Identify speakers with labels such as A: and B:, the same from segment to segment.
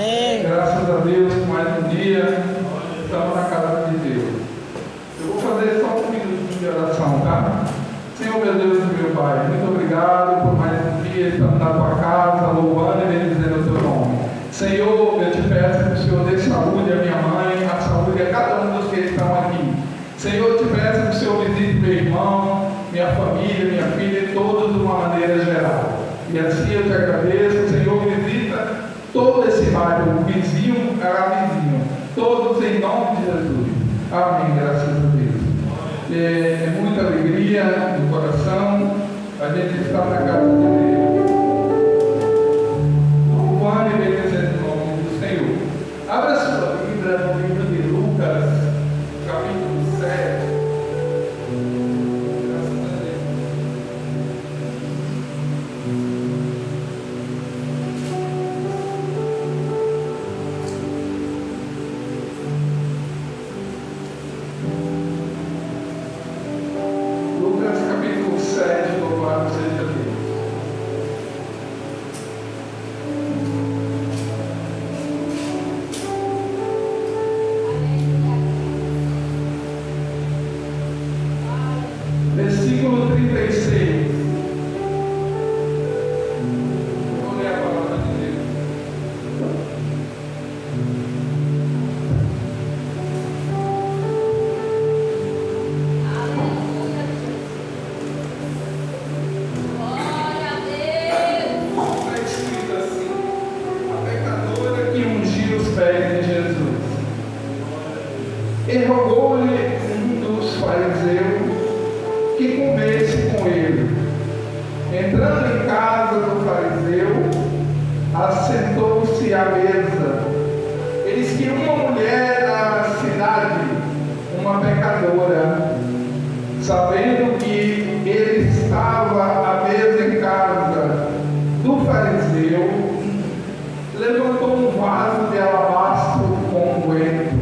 A: Amém.
B: Graças a Deus, mais um dia, estamos na casa de Deus. Eu vou fazer só um minuto de oração, tá? Senhor, meu Deus e meu Pai, muito obrigado por mais um dia, estamos na tua casa, louvando e bendizendo o teu nome. Senhor, eu te peço que o Senhor dê saúde à minha mãe, a saúde a cada um dos que estão aqui. Senhor, eu te peço que o Senhor visite meu irmão, minha família, minha filha, todos de uma maneira geral. E assim eu te agradeço, Senhor, visita todo esse bairro, vizinho a vizinho, todos em nome de Jesus. Amém, graças a Deus. É muita alegria no coração, a gente está na casa de Deus. Louvando e bendecendo o nome do Senhor. Abra sua Bíblia no livro de Lucas, capítulo 7. Versículo 36. Vou ler a palavra de Deus.
C: Glória a Deus.
B: Está escrito assim: a pecadora que ungiu os pés de Jesus. E rogou-lhe um dos fariseus que comesse com ele. Entrando em casa do fariseu, assentou-se à mesa. Eis que uma mulher da cidade, uma pecadora, sabendo que ele estava à mesa em casa do fariseu, levantou um vaso de alabastro com unguento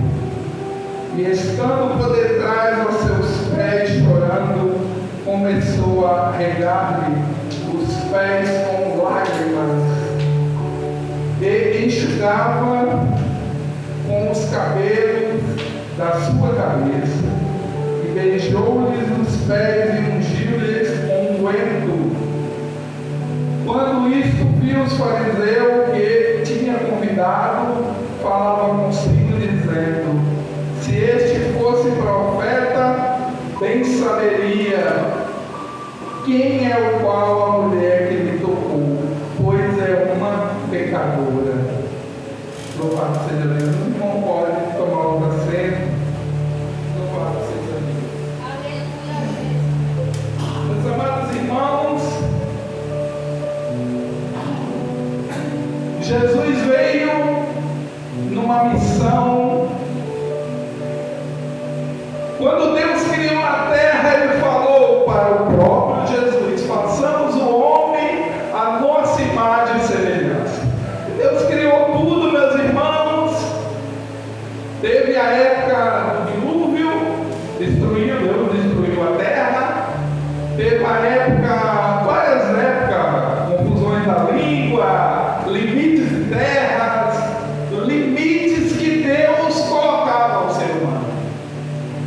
B: e, estando por detrás aos seus pés, chorando, começou a regar-lhe os pés com lágrimas e enxugava com os cabelos da sua cabeça e beijou-lhes os pés e ungiu-lhes com unguento. Quando isto viu os fariseus que tinha convidado, falava consigo dizendo: se este fosse profeta, bem saberia quem é o qual a mulher que lhe tocou, pois é uma pecadora. Louvado seja Deus. O irmão pode tomar o assento. Louvado seja Deus.
C: Aleluia.
B: Meus amados irmãos, Jesus veio numa missão. Quando Deus criou a terra, Ele falou para o próprio Jesus: façamos o homem a nossa imagem e semelhança. Deus criou tudo, meus irmãos. Teve a época do dilúvio, Deus destruiu a terra. Teve a época, várias épocas, confusões da língua, limites de terras, limites que Deus colocava ao ser humano.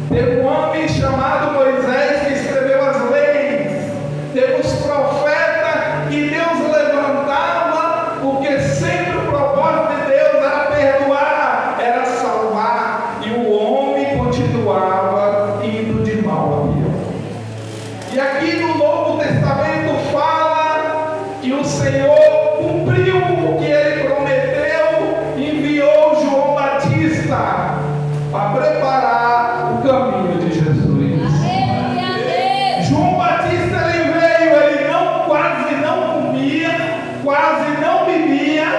B: Teve um homem chamado Moisés que escreveu as leis. Teve os profetas que Deus levantava, porque sempre o propósito de Deus era perdoar, era salvar, e o homem continuava indo de mal a pior. E aqui no Novo Testamento fala que o Senhor cumpriu o que Ele prometeu, enviou João Batista para preparar o caminho de Jesus.
C: Aleluia a Deus.
B: João Batista ele veio, ele quase não comia, quase não bebia,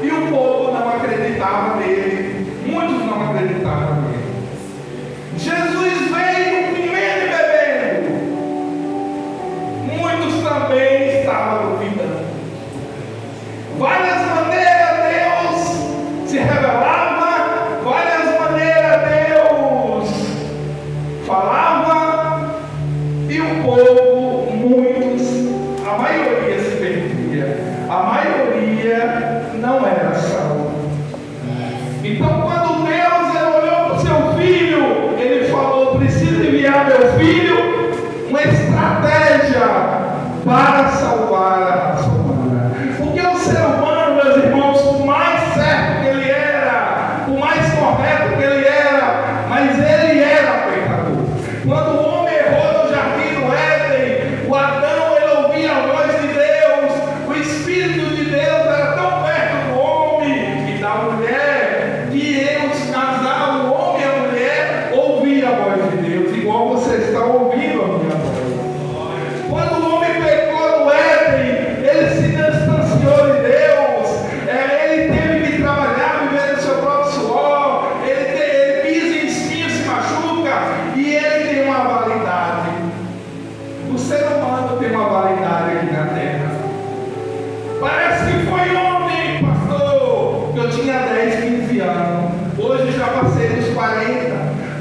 B: e o povo não acreditava nele. Muitos não acreditavam nele. Jesus veio comendo e bebendo. Muitos também estavam duvidando. Várias maneiras Deus se revelava, várias maneiras Deus falava, e o povo, muitos, a maioria se perdia, a maioria não era salvo.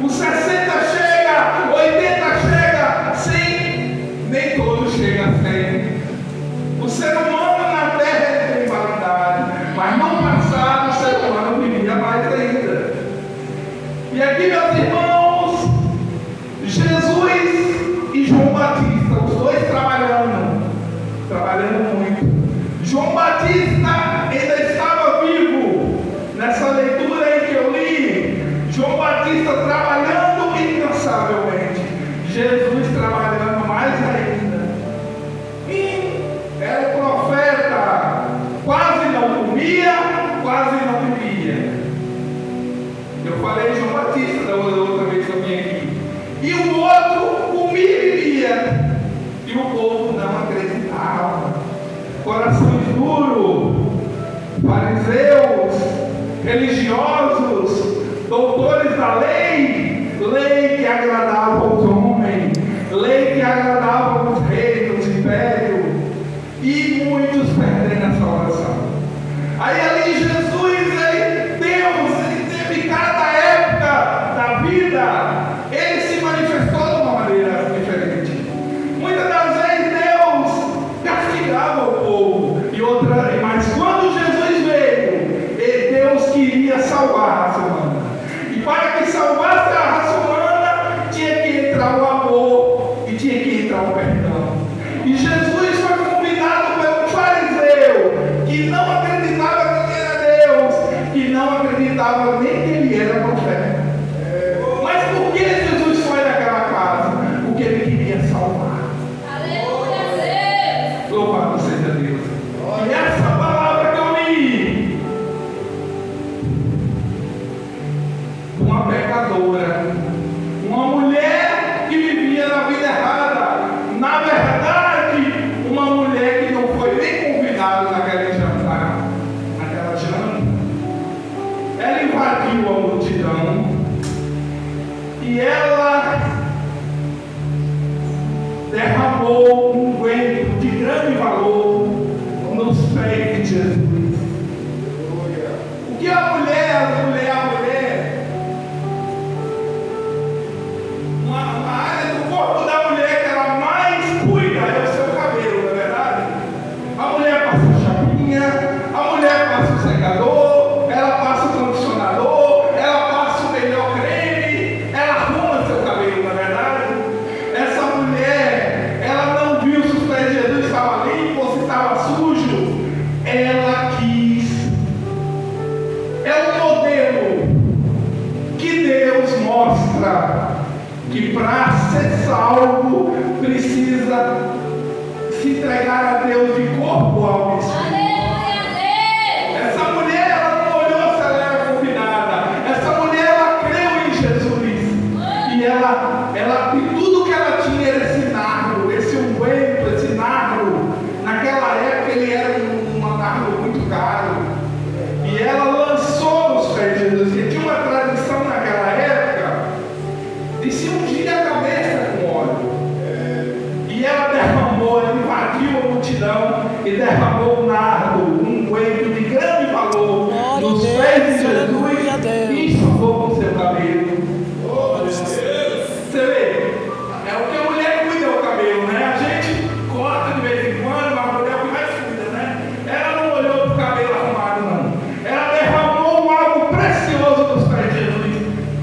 B: Os 60 chega, 80 chega, 100, nem todos chegam a 100. O ser humano na terra tem validade, mas no passado o ser humano vivia mais ainda. E aqui, meus irmãos, Jesus e João Batista, os dois trabalhando muito. João Batista ainda estava vivo. Nessa leitura aí que eu li, João Batista trabalhando incansavelmente, Jesus trabalhando mais ainda. E era profeta, quase não comia, quase não vivia. Eu falei João Batista da outra vez que eu vim aqui. E o outro comia e vivia. E o povo não acreditava. Corações duros, fariseus, religiosos, doutores da lei, lei que agradava aos homens, lei que agradava aos reis, aos impérios, e muitos perdem essa oração. Aí ali Jesus, Deus, ele teve cada época da vida, ele se manifestou de uma maneira diferente. Muitas das vezes Deus castigava o povo, mas quando Jesus veio, Deus queria salvar a raça humana. E para que salvasse a raça humana, tinha que entrar o amor e tinha que entrar o perdão. E Jesus foi convidado pelo fariseu, que não acreditava que ele era Deus, que não acreditava nem que ele era profeta. Mas por que Jesus foi naquela casa? Porque ele queria salvar.
C: Aleluia, Deus.
B: Louvado seja Deus. E essa palavra que eu li, uma pecadora, uma mulher que vivia na vida errada, na verdade, uma mulher que não foi nem convidada naquele jantar, naquela janta, ela invadiu a multidão e ela derramou um unguento de grande valor nos pés de Jesus. O que a mulher, uma área do corpo da mulher que ela mais cuida é o seu cabelo, não é verdade? A mulher passa chapinha, a mulher passa o secador, ela passa o condicionador, ela passa o melhor creme, ela arruma seu cabelo, não é verdade? Essa mulher, ela não viu se os pés de Jesus estavam limpos ou se estava sujo. Ela quis. É um modelo que Deus mostra que para ser salvo precisa se entregar a Deus de corpo, alma e espírito.
C: Aleluia, Deus.
B: Essa mulher, ela não olhou se ela era convidada. Essa mulher, ela creu em Jesus. E e tudo que ela tinha era esse nardo, esse unguento, esse nardo. Naquela época ele era um nardo muito caro. E ela lançou nos pés de Jesus. E tinha uma tradição naquela época de se ungir a cabeça com óleo. E ela derramou, ela invadiu a multidão e derramou um nardo, um unguento de grande valor nos pés de Jesus e enxugou com seu cabelo. Você vê, é o que a mulher cuida o cabelo, né? A gente corta de vez em quando, mas a mulher que mais cuida, né? Ela não olhou para o cabelo arrumado, não. Ela derramou algo precioso nos pés de Jesus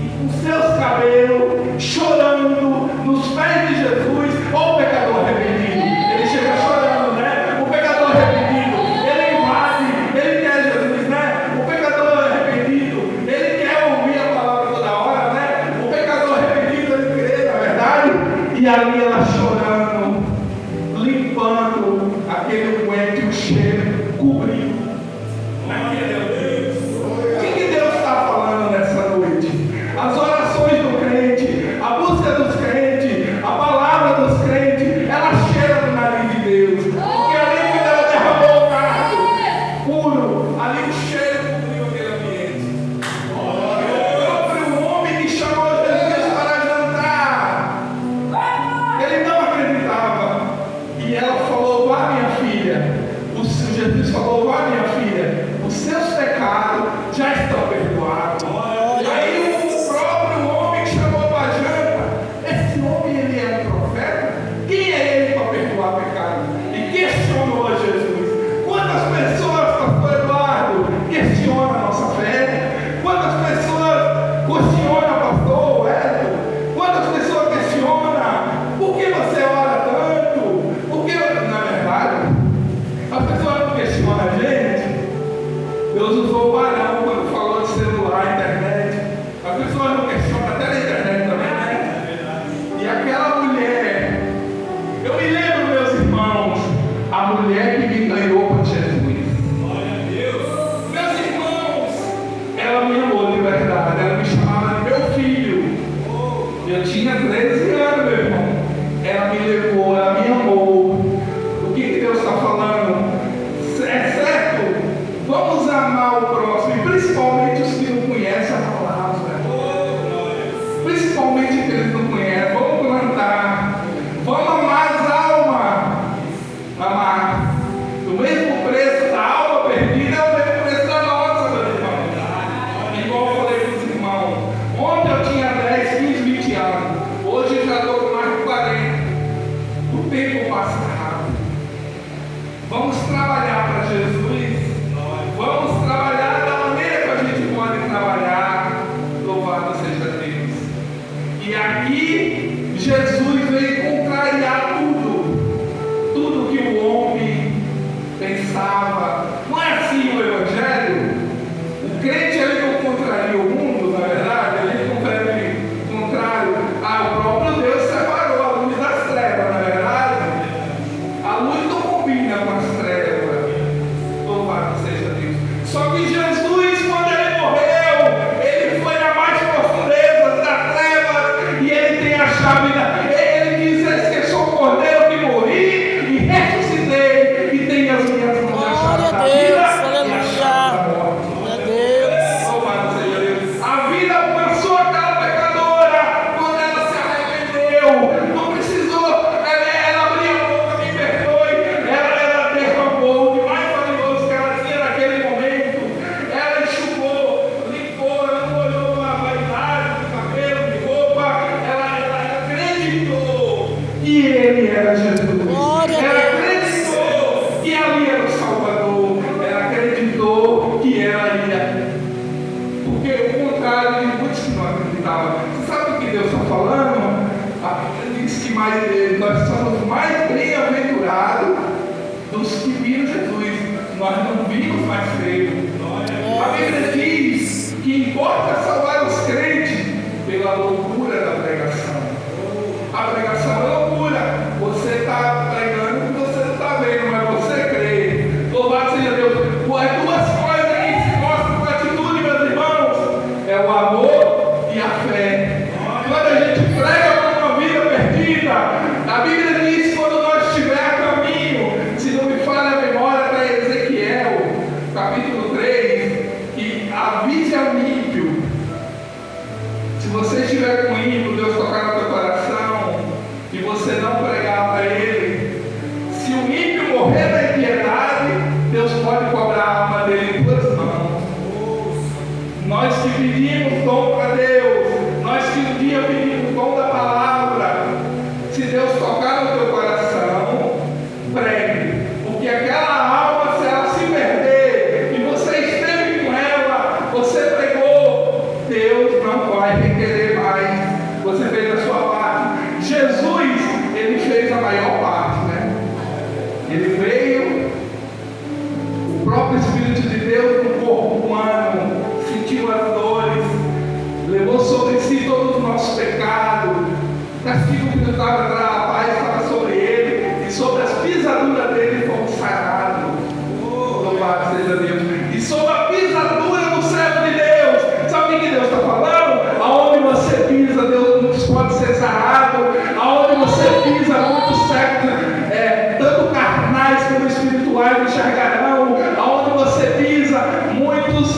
B: e com seus cabelos chorando nos pés de Jesus. Ó, o pecador arrependido, ele chega chorando, né? O pecador arrependido, ele invade, ele quer Jesus, né? O pecador arrependido, ele quer ouvir a palavra toda hora, né? O pecador arrependido, ele crê, na verdade. E ali ela chorando, limpando aquele unguento e o cheiro cobriu. O que Deus está falando nessa noite? As orações do crente, a busca dos crentes, a palavra dos crentes, ela cheira no nariz de Deus. Porque ali quando ela derramou o nardo puro, ali o cheiro cobriu aquele ambiente. O próprio homem que chamou Jesus para jantar, ele não acreditava. E ela falou: vá, minha filha. Jesus falou: vá, minha filha, os seus pecados já estão perdoados. Aí o próprio homem que chamou mais feio. A Bíblia diz que importa salvar os crentes pela loucura da pregação. A pregação é loucura. Você está pregando o que você não está vendo, mas você crê. Louvado seja Deus. As duas coisas que se mostram com atitude, meus irmãos, é o amor e a fé. Quando a gente prega por uma vida perdida, a Bíblia diz que quando nós estiver a caminho, se não me falha a memória, para Ezequiel, capítulo 3, que avise ao ímpio. Se você estiver com o ímpio, Deus tocar no teu coração, e você não pregar para ele, se o ímpio morrer da impiedade, Deus pode cobrar a alma dele em tuas mãos. Nós que pedimos dom para Deus, nós que um dia pedimos dom da palavra, se Deus tocar no teu coração, pregue, porque aquela alma, se ela se perder, e você esteve com ela, você pregou, Deus não vai requerer mais. Você fez a sua parte. Jesus, ele fez a maior parte, né? Ele veio, o próprio Espírito de Deus no corpo humano, sentiu as dores, levou sobre si todos os nossos pecados, o castigo que nos dava a paz estava sobre ele, e sobre as pisaduras dele fomos sarados. Louvado seja Deus. E sobre a pisadura do servo de Deus, sabe o que Deus está falando? Aonde você pisa, Deus pode ser sarado. Aonde você pisa, muitos séculos, tanto carnais como espirituais, enxergarão. Aonde você pisa, muitos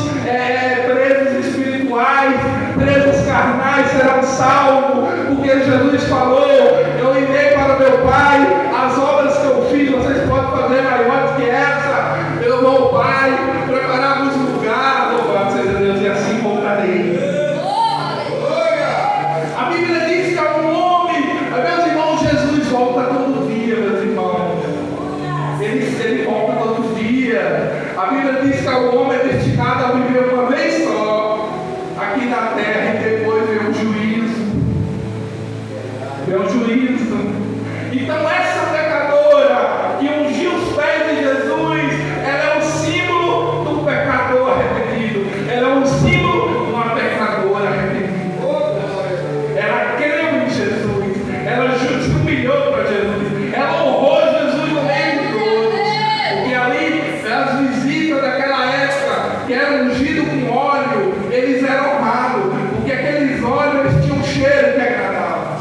B: presos espirituais, presos carnais serão salvos, porque Jesus falou: eu irei para o meu Pai, as obras que eu fiz vocês podem fazer maiores que essa. Eu vou ao Pai, preparar-vos um lugar, louvado seja Deus, e assim voltarei. A Bíblia diz que há um homem, meus irmãos, Jesus volta todo dia, meus irmãos. Ele volta todo dia. A Bíblia diz que o homem é destinado a viver uma vez só aqui na terra, e depois vem o juízo. Vem o juízo. Então essa pecadora que ungiu os pés de Jesus, ela é um símbolo do pecador arrependido. Ela é um símbolo de uma pecadora arrependida. Ela creu em Jesus. Ela se humilhou para Jesus. Ela honrou Jesus no meio de todos. Porque ali, as visitas daquela época, que eram ungidos com óleo, eles eram honrados. Porque aqueles óleos, eles tinham um cheiro que agradava.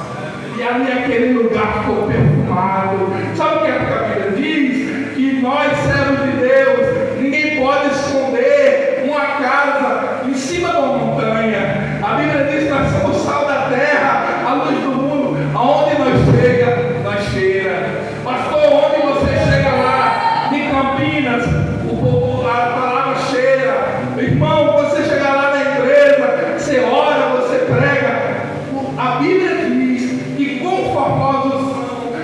B: E ali aquele lugar ficou perfumado. Sabe o que a Bíblia diz? Que nós, servos de Deus, ninguém pode esconder uma casa em cima de uma montanha. A Bíblia diz que nós somos o sal da terra, a luz do mundo. Aonde nós chega, nós cheira. Pastor, onde você chega lá, em Campinas, a palavra cheira. Irmão, você chega lá na igreja, você ora, você prega. A Bíblia diz que conformosos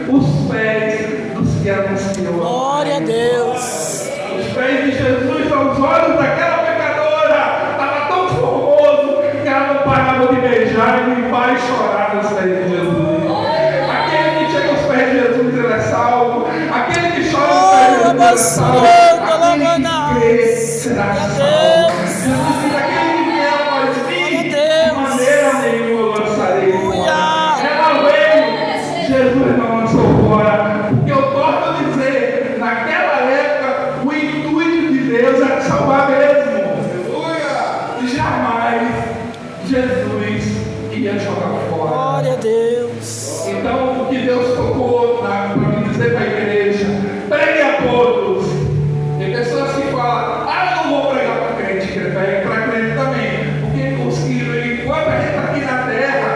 B: são os pés dos que anunciam.
A: Glória a Deus.
B: Os pés de Jesus são os olhos daquela pecadora. Estava tão formoso que ela não parava de beijar e limpar e chorar nos pés de Jesus. Aquele que chega aos pés de Jesus, ele é salvo. Aquele que chora aos pés de Jesus, ele é salvo. Aquele que crê será salvo. Jesus diz: aquele que vier após mim, de maneira nenhuma eu lançarei fora. Ela veio, Jesus não lançou fora. Porque eu torno a dizer, naquela época, o intuito de Deus era salvar mesmo. Jamais Jesus ia jogar fora.
A: Glória a Deus.
B: Então, o que Deus tocou para me dizer para a igreja: pregue a todos. Tem pessoas que falam: eu não vou pregar para crente, para crente também. Porque os que, enquanto a gente está aqui na terra,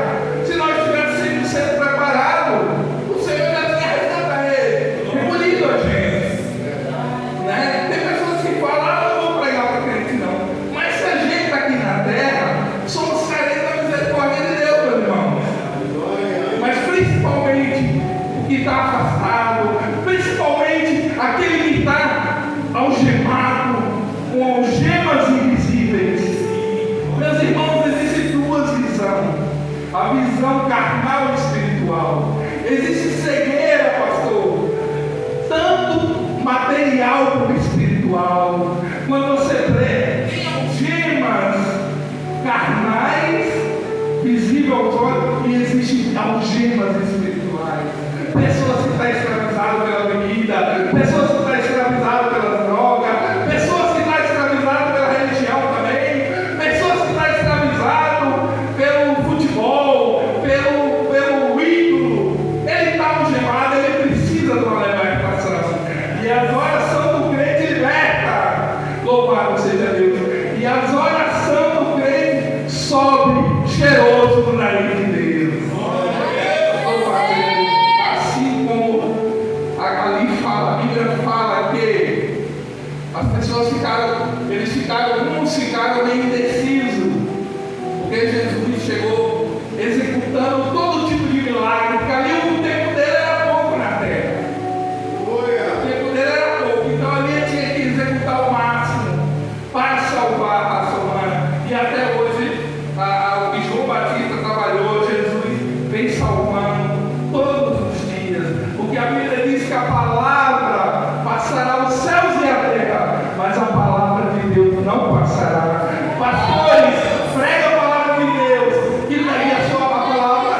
B: se nós estivéssemos sendo preparados, o Senhor já tinha recolhido a gente. Né? Tem pessoas que falam: eu não vou pregar para crente não. Mas se a gente está aqui na terra, somos carentes da misericórdia de Deus, meu irmão. Mas principalmente o que está afastado, principalmente aquele que está algemado com algemas invisíveis. Meus irmãos, existem duas visões: a visão carnal e espiritual. Existe cegueira, pastor, tanto material como espiritual. Quando de algemas espirituais. Pessoas que estão escravizadas pela bebida, pessoas que estão escravizadas pela droga, pessoas que estão escravizadas pela religião também, pessoas que estão escravizadas pelo futebol, pelo ídolo. Ele está algemado, ele precisa de uma libertação. E as orações do crente liberta. Louvado seja Deus. E as orações do crente sobe cheiroso no nariz de Deus. Assim como ali fala, a Bíblia fala que as pessoas uns ficaram meio indecisos, porque Jesus chegou executando todo tipo de milagre, porque ali o tempo dele era pouco na terra. O tempo dele era pouco, então ali ele tinha que executar o máximo para salvar a raça humana. E até hoje, o que João Batista trabalhou, Jesus vem salvando todos os dias. Porque a Bíblia diz que a palavra passará os céus e a terra, mas a palavra de Deus não passará. Pastores, prega a palavra de Deus, que daí a sua palavra,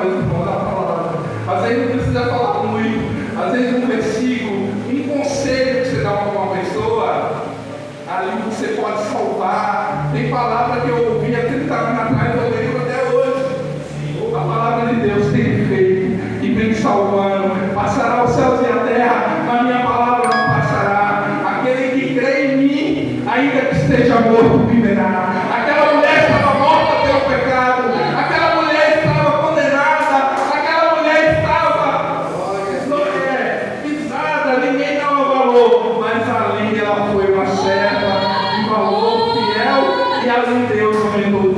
B: meus irmãos, a palavra. Às vezes não precisa falar muito, às vezes um versículo, um conselho que você dá para uma pessoa, ali você pode salvar. Tem palavra que eu ouvi há 30 anos atrás, eu lembro até hoje. A palavra de Deus tem efeito e vem salvando. Passará os céus e a terra, mas minha palavra não passará. Aquele que crê em mim, ainda que esteja morto, viverá. Aquela mulher estava morta pelo pecado, aquela mulher estava condenada, aquela mulher estava pisada, ninguém dava valor, mas ali ela foi uma serva de valor fiel, e ali Deus aumentou o